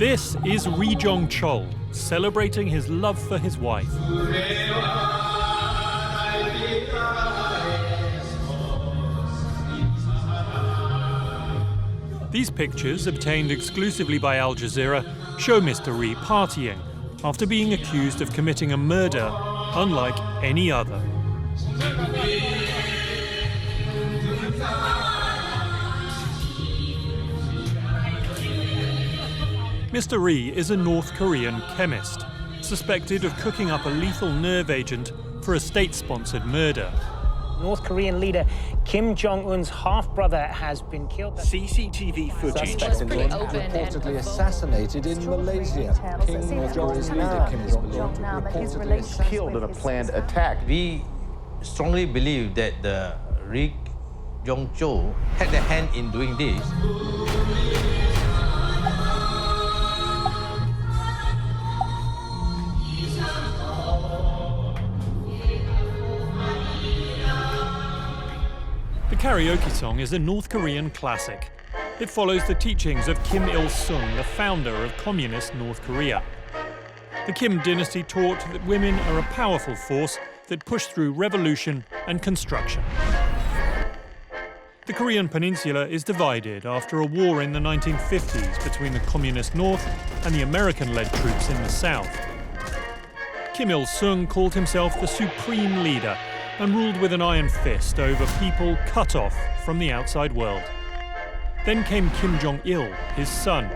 This is Ri Jong-chol, celebrating his love for his wife. These pictures, obtained exclusively by Al Jazeera, show Mr. Ri partying after being accused of committing a murder unlike any other. Mr. Ri is a North Korean chemist, suspected of cooking up a lethal nerve agent for a state-sponsored murder. North Korean leader Kim Jong Un's half-brother has been killed. CCTV footage. Reportedly assassinated in Malaysia. King North Korea's leader Kim Jong Nam reportedly Killed in a planned attack. We strongly believe that the Ri Jong-chol had a hand in doing this. The karaoke song is a North Korean classic. It follows the teachings of Kim Il-sung, the founder of communist North Korea. The Kim dynasty taught that women are a powerful force that push through revolution and construction. The Korean peninsula is divided after a war in the 1950s between the communist North and the American-led troops in the South. Kim Il-sung called himself the supreme leader and ruled with an iron fist over people cut off from the outside world. Then came Kim Jong-il, his son.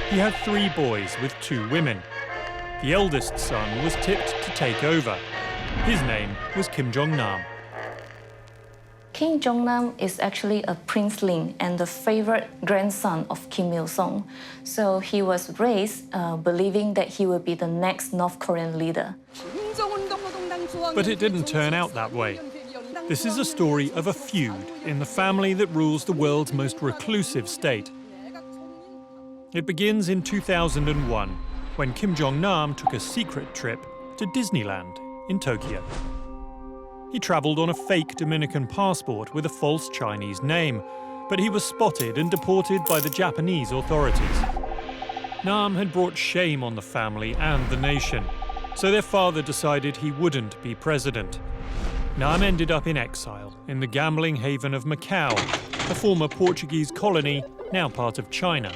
He had 3 boys with 2 women. The eldest son was tipped to take over. His name was Kim Jong Nam. Kim Jong Nam is actually a princeling and the favorite grandson of Kim Il-sung. So he was raised believing that he would be the next North Korean leader. But it didn't turn out that way. This is a story of a feud in the family that rules the world's most reclusive state. It begins in 2001, when Kim Jong Nam took a secret trip to Disneyland in Tokyo. He traveled on a fake Dominican passport with a false Chinese name, but he was spotted and deported by the Japanese authorities. Nam had brought shame on the family and the nation, so their father decided he wouldn't be president. Nam ended up in exile in the gambling haven of Macau, a former Portuguese colony now part of China.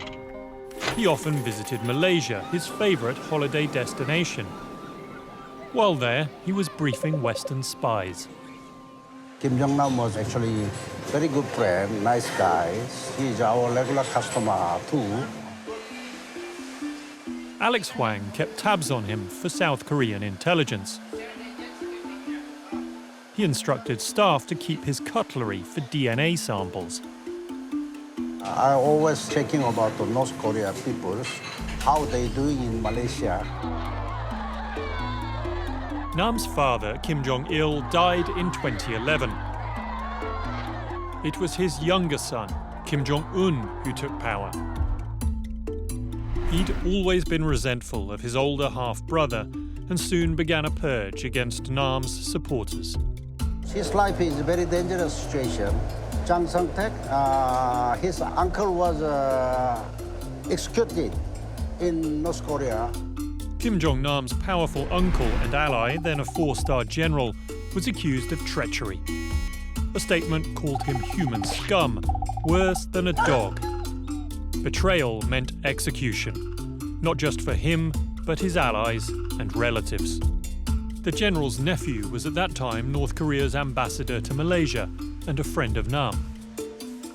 He often visited Malaysia, his favorite holiday destination. While there, he was briefing Western spies. Kim Jong Nam was actually a very good friend, nice guy. He's our regular customer too. Alex Hwang kept tabs on him for South Korean intelligence. He instructed staff to keep his cutlery for DNA samples. I always checking about the North Korea people, how they doing in Malaysia. Nam's father, Kim Jong-il, died in 2011. It was his younger son, Kim Jong-un, who took power. He'd always been resentful of his older half-brother and soon began a purge against Nam's supporters. His life is a very dangerous situation. Jang Sung-taek, his uncle was executed in North Korea. Kim Jong-nam's powerful uncle and ally, then a 4-star general, was accused of treachery. A statement called him human scum, worse than a dog. Betrayal meant execution, not just for him, but his allies and relatives. The general's nephew was at that time North Korea's ambassador to Malaysia and a friend of Nam.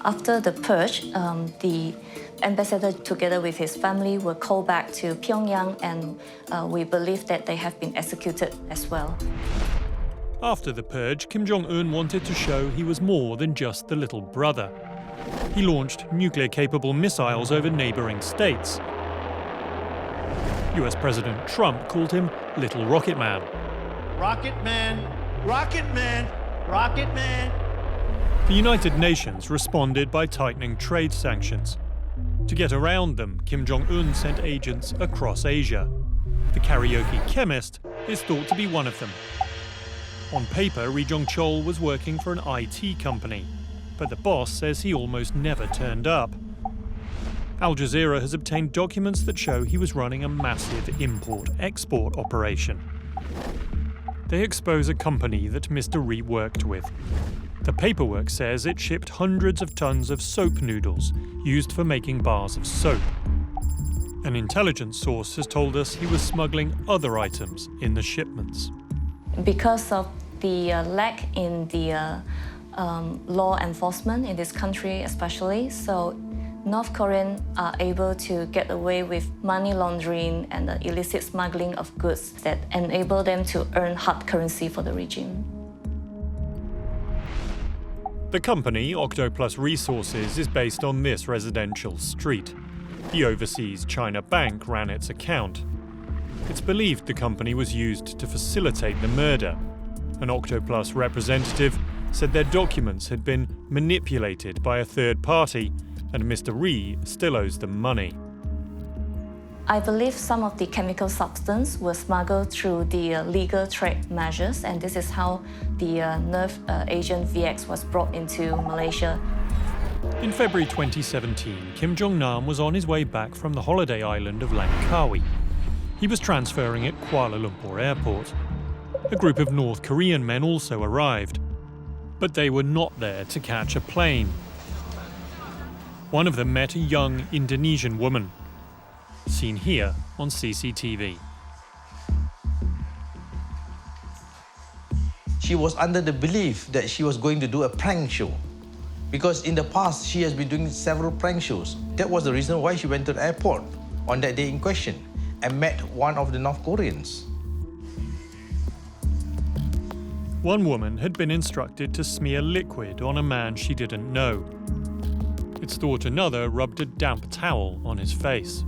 After the purge, the ambassador, together with his family, were called back to Pyongyang, and we believe that they have been executed as well. After the purge, Kim Jong-un wanted to show he was more than just the little brother. He launched nuclear-capable missiles over neighboring states. US President Trump called him Little Rocket Man. Rocket Man, Rocket Man, Rocket Man. The United Nations responded by tightening trade sanctions. To get around them, Kim Jong-un sent agents across Asia. The Karaoke Chemist is thought to be one of them. On paper, Ri Jong-chol was working for an IT company, but the boss says he almost never turned up. Al Jazeera has obtained documents that show he was running a massive import-export operation. They expose a company that Mr. Ri worked with. The paperwork says it shipped hundreds of tons of soap noodles used for making bars of soap. An intelligence source has told us he was smuggling other items in the shipments. Because of the lack in the law enforcement in this country especially, so North Koreans are able to get away with money laundering and the illicit smuggling of goods that enable them to earn hard currency for the regime. The company, Octopus Resources, is based on this residential street. The overseas China bank ran its account. It's believed the company was used to facilitate the murder. An Octopus representative said their documents had been manipulated by a third party, and Mr. Ri still owes them money. I believe some of the chemical substance was smuggled through the legal trade measures, and this is how the nerve agent VX was brought into Malaysia. In February 2017, Kim Jong Nam was on his way back from the holiday island of Langkawi. He was transferring at Kuala Lumpur Airport. A group of North Korean men also arrived, but they were not there to catch a plane. One of them met a young Indonesian woman, seen here on CCTV. She was under the belief that she was going to do a prank show, because in the past she has been doing several prank shows. That was the reason why she went to the airport on that day in question and met one of the North Koreans. One woman had been instructed to smear liquid on a man she didn't know. It's thought another rubbed a damp towel on his face.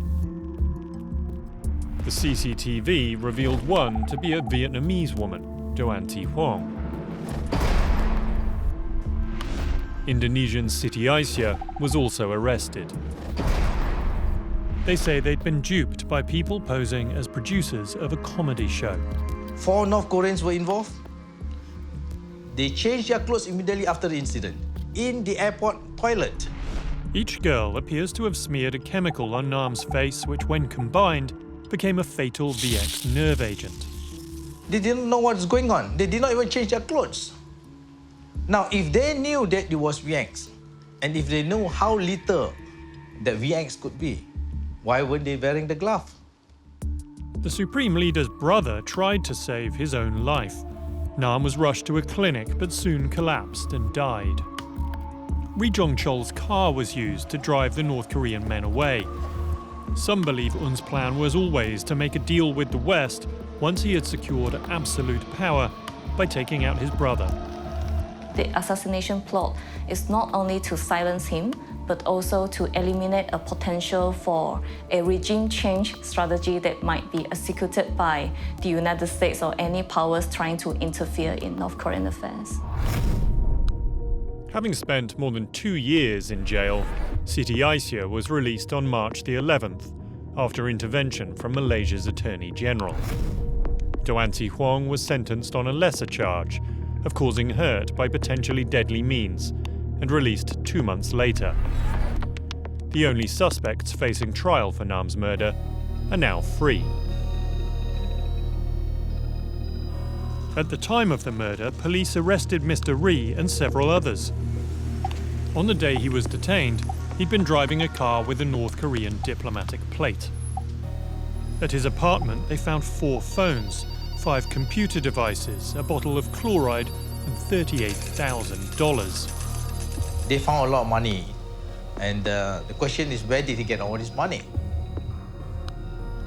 The CCTV revealed one to be a Vietnamese woman, Doan Thi Huong. Indonesian Siti Aisyah was also arrested. They say they'd been duped by people posing as producers of a comedy show. 4 North Koreans were involved. They changed their clothes immediately after the incident in the airport toilet. Each girl appears to have smeared a chemical on Nam's face, which, when combined, became a fatal VX nerve agent. They didn't know what's going on. They did not even change their clothes. Now, if they knew that it was VX, and if they know how little that VX could be, why weren't they wearing the glove? The Supreme Leader's brother tried to save his own life. Nam was rushed to a clinic but soon collapsed and died. Ri Jong-chol's car was used to drive the North Korean men away. Some believe Un's plan was always to make a deal with the West once he had secured absolute power by taking out his brother. The assassination plot is not only to silence him, but also to eliminate a potential for a regime change strategy that might be executed by the United States or any powers trying to interfere in North Korean affairs. Having spent more than 2 years in jail, Siti Aisyah was released on March the 11th after intervention from Malaysia's Attorney General. Doan Thi Huong was sentenced on a lesser charge of causing hurt by potentially deadly means and released 2 months later. The only suspects facing trial for Nam's murder are now free. At the time of the murder, police arrested Mr. Ri and several others. On the day he was detained, he'd been driving a car with a North Korean diplomatic plate. At his apartment, they found 4 phones, 5 computer devices, a bottle of chloride, and $38,000. They found a lot of money, and the question is, where did he get all this money?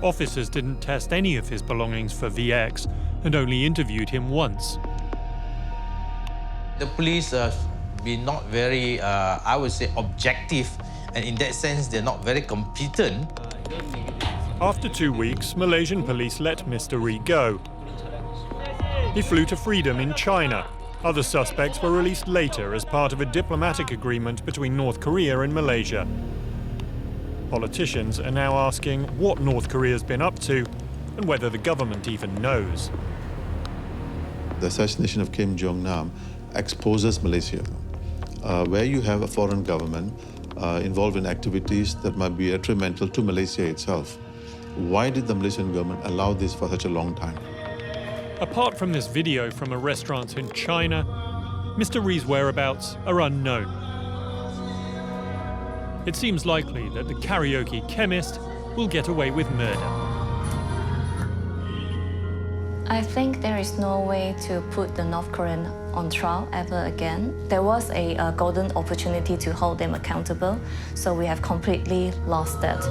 Officers didn't test any of his belongings for VX and only interviewed him once. The police have been not very, I would say, objective, and in that sense, they're not very competent. After 2 weeks, Malaysian police let Mr. Ri go. He flew to freedom in China. Other suspects were released later as part of a diplomatic agreement between North Korea and Malaysia. Politicians are now asking what North Korea's been up to and whether the government even knows. The assassination of Kim Jong Nam exposes Malaysia, where you have a foreign government involved in activities that might be detrimental to Malaysia itself. Why did the Malaysian government allow this for such a long time? Apart from this video from a restaurant in China, Mr. Rhee's whereabouts are unknown. It seems likely that the Karaoke Chemist will get away with murder. I think there is no way to put the North Korean on trial ever again. There was a golden opportunity to hold them accountable, so we have completely lost that.